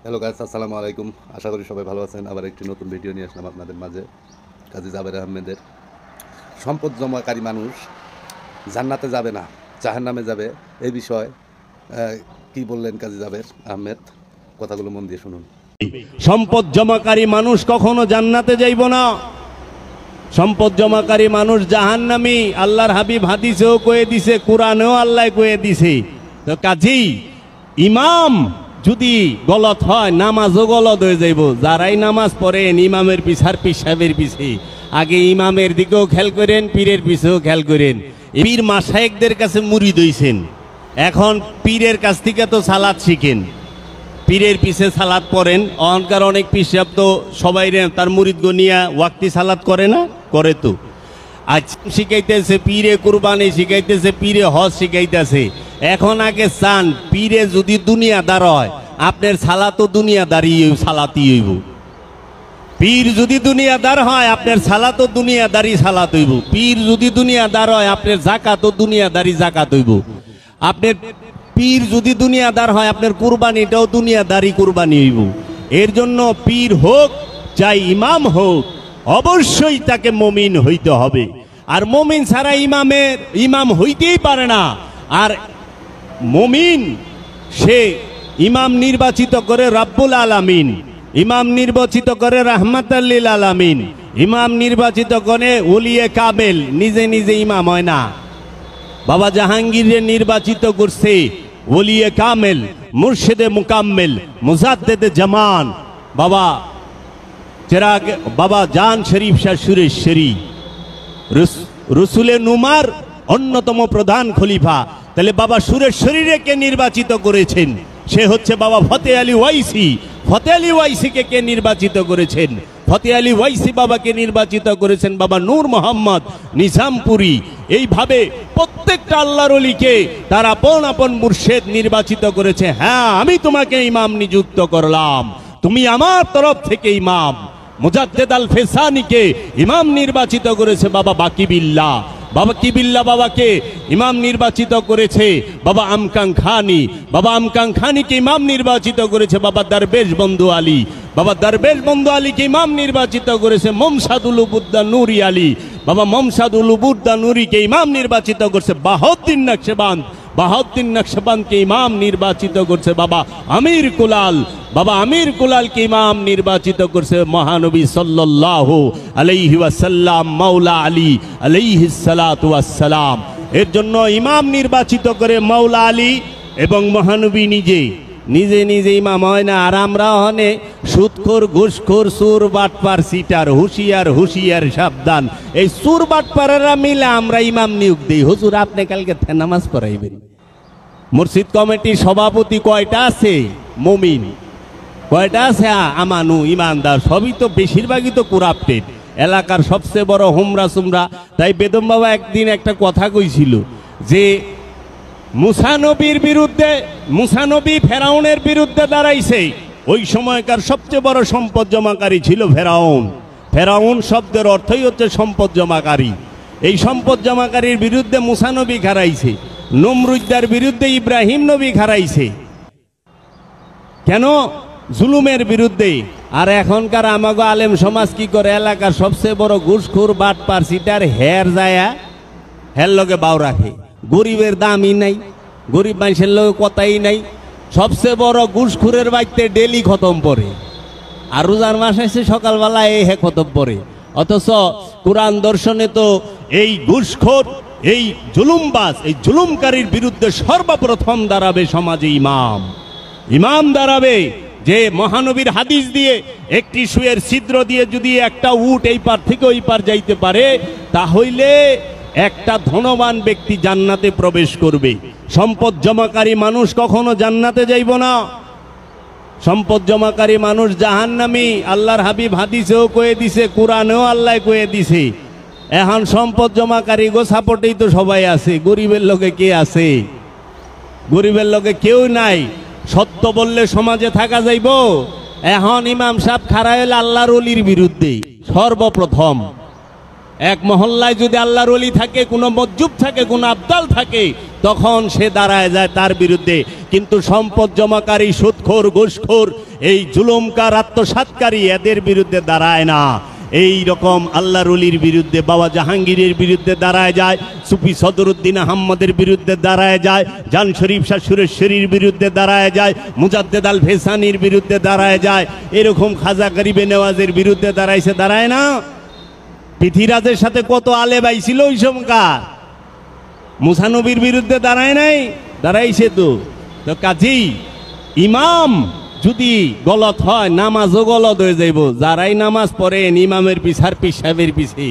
Hello guys, আসসালামু আলাইকুম। আশা করি সবাই ভালো আছেন। আবার একটি নতুন ভিডিও নিয়ে আসলাম আপনাদের মাঝে। কাজী জাবের আহমেদের সম্পদ জমাকারী মানুষ জান্নাতে যাবে না, জাহান্নামে যাবে, এই বিষয়ে কি বললেন কাজী জাবের আহমেদ? কথাগুলো মন দিয়ে শুনুন। সম্পদ জমাকারী মানুষ কখনো জান্নাতে যাইব না। সম্পদ জমাকারী মানুষ জাহান্নামী। আল্লাহর হাবিব হাদিসেও কয়ে দিছে, কোরআনেও আল্লাহ কয়ে দিছে। তো কাজী ইমাম যদি গলত হয়, নামাজও গলত হয়ে যাইব। যারাই নামাজ পড়েন ইমামের পিছার পীর সাহেবের পিছে, আগে ইমামের দিকেও খেয়াল করেন, পীরের পিছেও খেয়াল করেন। পীর মাশায়েখদের কাছে মুরিদ হইছেন, এখন পীরের কাছ থেকে তো সালাত শিখেন, পীরের পিছে সালাত পড়েন। অহংকার অনেক পীর সাহেব তো সবাই তার মুরিদ গনিয়া ওয়াক্তি সালাত করে না, করে তো। আজ শিখাইতেছে পীরে কুরবানি, শিখাইতেছে পীরে হজ শিখাইতেছে। এখন আগে চান পীরে যদি দুনিয়াদার হয়, আপনার সালাতও দুনিয়াদারি সালাতই হইব। পীর যদি দুনিয়াদার হয়, আপনার সালাতও দুনিয়াদারি সালাত হইব। পীর যদি দুনিয়াদার হয়, আপনার জাকাতও দুনিয়াদারি জাকাত হইব। আপনার পীর যদি দুনিয়াদার হয়, আপনার কুরবানিটাও দুনিয়াদারি কুরবানি হইব। এর জন্য পীর হোক চাই ইমাম হোক, অবশ্যই তাকে মুমিন হইতে হবে। আর মুমিন ছাড়া ইমাম হইতেই পারে না। আর মুমিন সে ইমাম নির্বাচিত করে রব্বুল আলামিন, ইমাম নির্বাচিত করে রাহমাতাল লিল আলামিন, ইমাম নির্বাচিত করে ওলিয়ে কামেল। নিজে নিজে ইমাম হয় না। বাবা জাহাঙ্গীরে নির্বাচিত করছে ওলিয়ে কামেল, মুর্শিদে মুকাম্মেল, মুজাদ্দেদে জামান বাবা জান শরীফ শাহ সুরেশ্বরী, রসুলে নুমার অন্যতম প্রধান খলিফা। তাহলে বাবা সুরেশ্বরীরে কে নির্বাচিত করেছেন? সে হচ্ছে বাবা ফতে আলী ওয়াইসি। ফতে আলী ওয়াইসিকে কে নির্বাচিত করেছেন? ফতে আলী ওয়াইসি বাবাকে নির্বাচিত করেছেন বাবা নূর মোহাম্মদ নিজামপুরি। এইভাবে প্রত্যেকটা আল্লাহর ওলিকে তার আপন আপন মুর্শেদ নির্বাচিত করেছে। হ্যাঁ, আমি তোমাকে ইমাম নিযুক্ত করলাম, তুমি আমার তরফ থেকে ইমাম। মুজাদ্দেদ আল ফেসানিকে ইমাম নির্বাচিত করেছে বাবা বাকিবিল্লাহ। বাবা কিবিল্লা বাবাকে ইমাম নির্বাচিত করেছে বাবা আমকাং খানি। বাবা আমকাং খানিকে ইমাম নির্বাচিত করেছে বাবা দরবেশ বন্ধু আলী। বাবা দরবেশ বন্ধু আলীকে ইমাম নির্বাচিত করেছে মমসাদুল উবুদ্দা নুরি আলী। বাবা মমসাদুল উবুদ্দা নুরিকে ইমাম নির্বাচিত করছে বাহাউদ্দিন নকশবন্দ। বাহাউদ্দিন নকশবন্দকে ইমাম নির্বাচিত করছে বাবা আমির কুলাল। বাবা আমির কুলালকে ইমাম নির্বাচিত করছে মহানবী সাল্লাল্লাহু আলাইহি ওয়াসাল্লাম, মাওলা আলী আলাইহিস সালাতু ওয়াস সালাম। এর জন্য ইমাম নির্বাচিত করে মাওলা আলী এবং মহানবী নিজে নিজে ইমাম হয় না। আর আমরা হনে সুদখোর, ঘুষখোর, সুর বাটপার, সিটার, হুঁশিয়ার হুঁশিয়ার সাবধান। এই সুর বাটপারেরা মিলে আমরা ইমাম নিয়োগ দিই। হুজুর আপনি কালকে নামাজ পড়াইবেন। মসজিদ কমিটির সভাপতি কয়টা আছে? মুমিন। কয়টা আছে? আমানু, ইমানদার। সবই তো বেশিরভাগই তো কুরাপ্টেড। এলাকার সবচেয়ে বড় হুমরা সুমরা। তাই বেদম বাবা একদিন একটা কথা কইছিল যে মুসা নবীর বিরুদ্ধে, মুসা নবী ফেরাউনের বিরুদ্ধে দাঁড়াইছে। ওই সময়কার সবচেয়ে বড় সম্পদ জমাকারী ছিল ফেরাউন। ফেরাউন শব্দের অর্থই হচ্ছে সম্পদ জমাকারী। এই সম্পদ জমাকারীর বিরুদ্ধে মুসা নবী খারাইছে। নমরুদ্দার বিরুদ্ধে ইব্রাহিম নবী খারাইছে। কেন? জুলুমের বিরুদ্ধে। আর এখনকার আমাগো আলেম সমাজ কি করে? এলাকার সবচেয়ে বড় ঘুষখোর, বাটপার, সিটার হের যায়া হের লগে বাউ রাখে। গরিবের দামই নাই, গরিব মানুষের লোক কথাই নাই। সবচেয়ে বড় ঘুষখোরের বাইতে ডেলি খতম পড়ে। আর রোজার মাস আছে সকালবেলা এই হে খতম পড়ে। অথচ কোরআন দর্শনে তো এই ঘুষখোর, এই জুলুমবাজ, এই জুলুমকারীর বিরুদ্ধে সর্বপ্রথম দাঁড়াবে সমাজে ইমাম। ইমাম দাঁড়াবে যে মহানবীর হাদিস দিয়ে একটি সুয়ের ছিদ্র দিয়ে যদি একটা উট এই পার থেকে ওই পার যাইতে পারে, তাহলে একটা ধনবান ব্যক্তি জান্নাতে প্রবেশ করবে। সম্পদ জমাকারী মানুষ কখনো জান্নাতে যাইব না। সম্পদ জমাকারী মানুষ জাহান্নামী। আল্লাহর হাবিব হাদিসেও কয়ে দিছে, কোরআনেও আল্লাহ কয়ে দিছে। এখন সম্পদ জমাকারী গো সাপোর্টেই তো সবাই আছে। গরিবের লোকে কে আছে? গরিবের লোকে কেউ নাই। সত্য বললে সমাজে থাকা যাইব? এখন ইমাম সাহেব খাড়া হইল আল্লাহর ওলির বিরুদ্ধে সর্বপ্রথম। এক মহল্লায় যদি আল্লাহর ওলি থাকে, কোনো মজ্জুব থাকে, কোনো আবদাল থাকে, তখন সে দাঁড়ায় যায় তার বিরুদ্ধে। কিন্তু সম্পদ জমাকারী, সুদখোর, ঘুষখোর, এই জুলুমকার, আত্মসাৎকারী, এদের বিরুদ্ধে দাঁড়ায় না। এই রকম আল্লাহর ওলির বিরুদ্ধে, বাবা জাহাঙ্গীরের বিরুদ্ধে দাঁড়ায় যায়, সুফি সদরুদ্দিন আহমদের বিরুদ্ধে দাঁড়ায় যায়, জান শরীফ শাহ সুরেশ্বরীর বিরুদ্ধে দাঁড়ায় যায়, মুজাদ্দেদ আল ফেসানির বিরুদ্ধে দাঁড়ায় যায়, এরকম খাজা গরিবে নেওয়াজের বিরুদ্ধে দাঁড়াইছে, দাঁড়ায় না? পৃথিরাজের সাথে কত আলেম আইছিল ওই সময়কার, মুসা নবীর বিরুদ্ধে দাঁড়ায় নাই? দাঁড়াইছে তো। তো কাজেই ইমাম যদি গলত হয়, নামাজও গলত হয়ে যাইব। যারাই নামাজ পড়েন ইমামের পিছার পীর সাহেবের পিছে,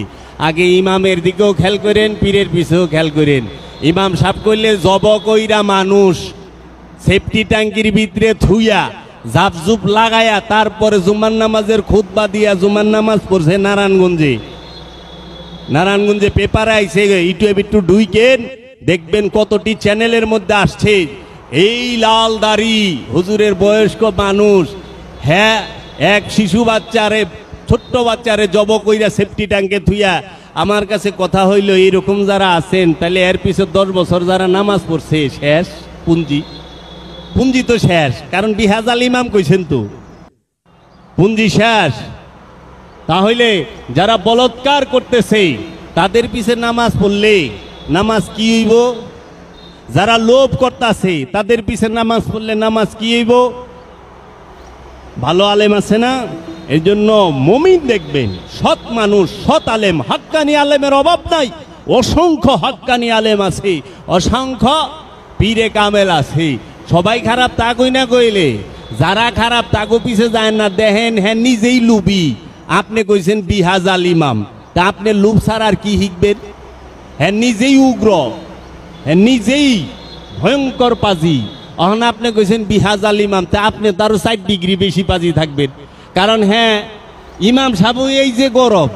আগে ইমামের দিকেও খেয়াল করেন, পীরের পিছেও খেয়াল করেন। ইমাম সাহেব করলে জব কইরা মানুষ সেফটি ট্যাঙ্কির ভিতরে থুইয়া জাপজুপ লাগায়া তারপরে জুমার নামাজের খুতবা দিয়া জুমার নামাজ পড়ছে নারায়ণগঞ্জে। নারায়ণগঞ্জে পেপারে আইছে, ইউটিউবে একটু ঢুইকেন, দেখবেন কতটি চ্যানেলের মধ্যে আসছে। এই লাল দাড়ি হুজুরের বয়স্ক মানুষ, হ্যাঁ, এক শিশু বাচ্চারে, ছোট্ট বাচ্চারে জব কইরা সেফটি ট্যাঙ্কে থুইয়া। আমার কাছে কথা হইল, এইরকম যারা আছেন, তাহলে এর পিছনে 10 বছর যারা নামাজ পড়ছে, শেষ পুঞ্জি, পুঞ্জি তো শেষ। কারণ বিহাজাল ইমাম কইছেন তো, পুঞ্জি শেষ। তাহলে যারা বলৎকার করতেছে তাদের পিছে নামাজ পড়লে নামাজ কি হইব? যারা লোভ করতেছে তাদের পিছে নামাজ পড়লে নামাজ কি হইব? ভালো আলেম আছে না? এই জন্য মুমিন দেখবেন, সৎ মানুষ, সৎ আলেম, হাক্কানি আলেমের অভাব নাই। অসংখ্য হাক্কানি আলেম আছে, অসংখ্য পীরে কামেল আছে। সবাই খারাপ তা কই না কইলে, যারা খারাপ তাগো পিছে যায় না। দেখেন, হ্যাঁ নিজেই লুবি। আপনি কইছেন বিহাজাল ইমাম, তা আপনি লুব ছাড়া আর কি শিখবেন? হ্যাঁ নিজেই উগ্র, হ্যাঁ নিজেই ভয়ঙ্কর পাজি। এখন আপনি কইছেন বিহাজাল ইমাম, তা আপনি তারও 4 ডিগ্রি বেশি পাজি থাকবেন। কারণ হ্যাঁ ইমাম সাহেব এই যে গরম,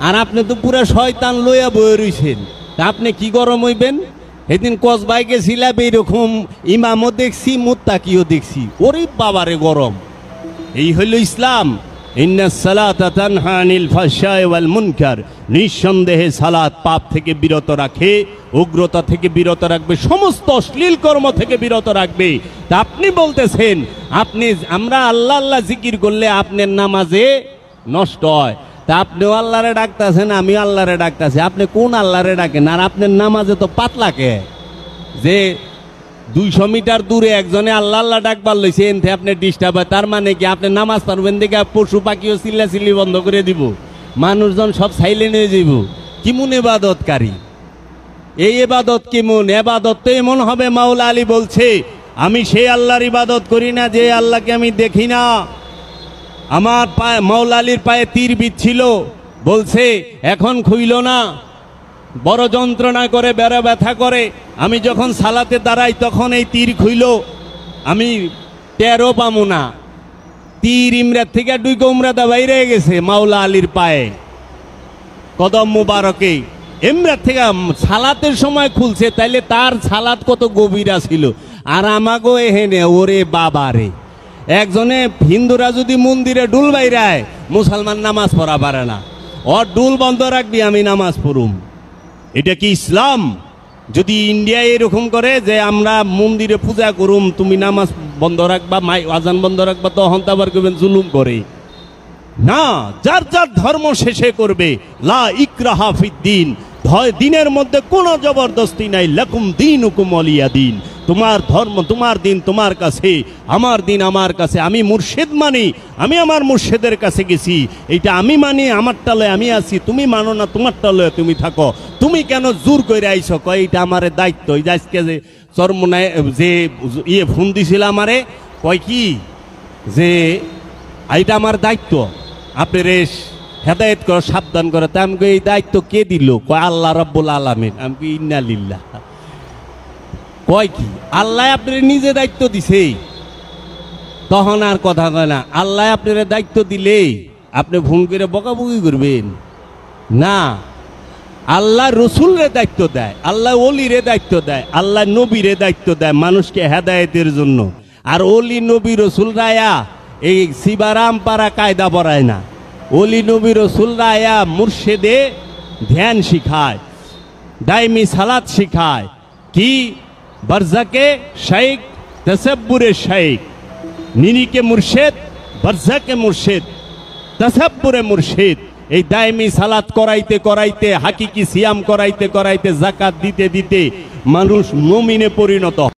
আর আপনি তো পুরো শয়তান লইয়া বয়ে রইছেন, তা আপনি কি গরম হইবেন? সেদিন কসবাই গেছিলাম, এইরকম ইমামও দেখছি, মুত্তাকিও দেখছি, ওরে বাবারে গরম। এই হইল ইসলাম। ইন্নাস সালাতা তানহা আনিল ফাহশাই ওয়াল মুনকার, নিঃসন্দেহে সালাত পাপ থেকে বিরত রাখে, উগ্রতা থেকে বিরত রাখবে, সমস্ত অশ্লীল কর্ম থেকে বিরত রাখবে। তা আপনি বলতেছেন আমরা আল্লাহ আল্লাহ জিকির করলে আপনার নামাজে নষ্ট হয়। তা আপনিও আল্লাহরে ডাকতেছেন, আমি আল্লাহরে ডাকতেছি। আপনি কোন আল্লাহরে ডাকেন? আর আপনার নামাজে তো পাতলাকে, যে 200 মিটার দূরে একজনে আল্লাহ আল্লাহ ডাকবার লইছে, এনতে আপনি ডিস্টার্ব হয়। তার মানে কি আপনি নামাজ পড়বেন দেখে পশু পাখিও চিল্লাচিল্লি বন্ধ করে দিব, মানুষজন সব সাইলেন্ট হয়ে যাব? কিমুন এবাদতকারী? এই এবাদত কেমন? এবাদত তো এমন হবে, মাওলা আলী বলছে, আমি সেই আল্লাহর ইবাদত করি না যে আল্লাহকে আমি দেখি না। আমার পায়ে, মাওলা আলীর পায়ে তীর বিচ্ছিল, বলছে এখন খুইল না, বড় যন্ত্রণা করে, বেড়া ব্যথা করে। আমি যখন সালাতে দাঁড়াই তখন এই তীর খুইল, আমি টেরও পামু না। তীর ইমরাত থেকে 2 কোমরাদা বাইরে গেছে মাওলা আলীর পায়ে, কদম মুবারকে। ইমরাত থেকে সালাতের সময় খুলছে, তাইলে তার সালাত কত গভীরা ছিল। আর আমাগো এহেনে, ওরে বাবারে, একজনে হিন্দুরা যদি মন্দিরে ডুল বাইরায়, মুসলমান নামাজ পড়া পারে না। ওর ডুল বন্ধ রাখবি, আমি নামাজ পড়ুম। এটা কি ইসলাম? যদি ইন্ডিয়ায় এরকম করে যে আমরা মন্দিরে পূজা করুম, তুমি নামাজ বন্ধ রাখবা, আজান বন্ধ রাখবা, তখন তো আবার করবেন জুলুম করে। না, যার যার ধর্ম শেষে করবে। লা ইকরাহা ফিদ্দিন, দিনের মধ্যে কোনো জবরদস্তি নাই। লাকুম দীনুকুম ওয়ালিয়া দিন, তোমার ধর্ম তোমার দিন তোমার কাছে, আমার দিন আমার কাছে। আমি মুর্শিদ মানি, আমি আমার মুর্শিদের কাছে গেছি, এইটা আমি মানি, আমারটা লয়ে আমি আছি, তুমি মানো না, তোমারটা লয়ে তুমি থাকো। তুমি কেন জোর করে আইছো? কয় এইটা আমার দায়িত্ব। এই আজকে যে চরমনায় যে ফোন দিছিল আমারে, কয় কি যে এইটা আমার দায়িত্ব, আপনার হেদায়েত করে, সাবধান করে। তা আমি এই দায়িত্ব কে দিল? কয় আল্লাহ রাব্বুল আলামিন। আমি ইন্না লিল্লাহ। কয় কি আল্লাহ আপনার নিজে দায়িত্ব দিছে? তখন আর কথা কয় না। আল্লাহ আপনার দায়িত্ব দিলে আপনি ফোন করে বকাবকি করবেন না। আল্লাহ রসুলরে দায়িত্ব দেয়, আল্লাহ ওলিরে দায়িত্ব দেয়, আল্লাহ নবীরে দায়িত্ব দেয় মানুষকে হেদায়েতের জন্য। আর ওলি নবী রসুল রায়া এই শিবারাম পাড়া কায়দা পড়ায় না। ওলি নবী রসুল রায়া মুর্শেদে ধ্যান শিখায়, দাইমি সালাত শিখায়। কি? বরজাকে শেখ, তসব্বুরে শেখ। নিনিকে মুর্শেদ, বরজাকে মুর্শেদ, তসব্বুরে মুর্শিদ। এই দাইমি সালাত করাইতে করাইতে, হাকিকি সিয়াম করাইতে করাইতে, যাকাত দিতে দিতে মানুষ মুমিনে পরিণত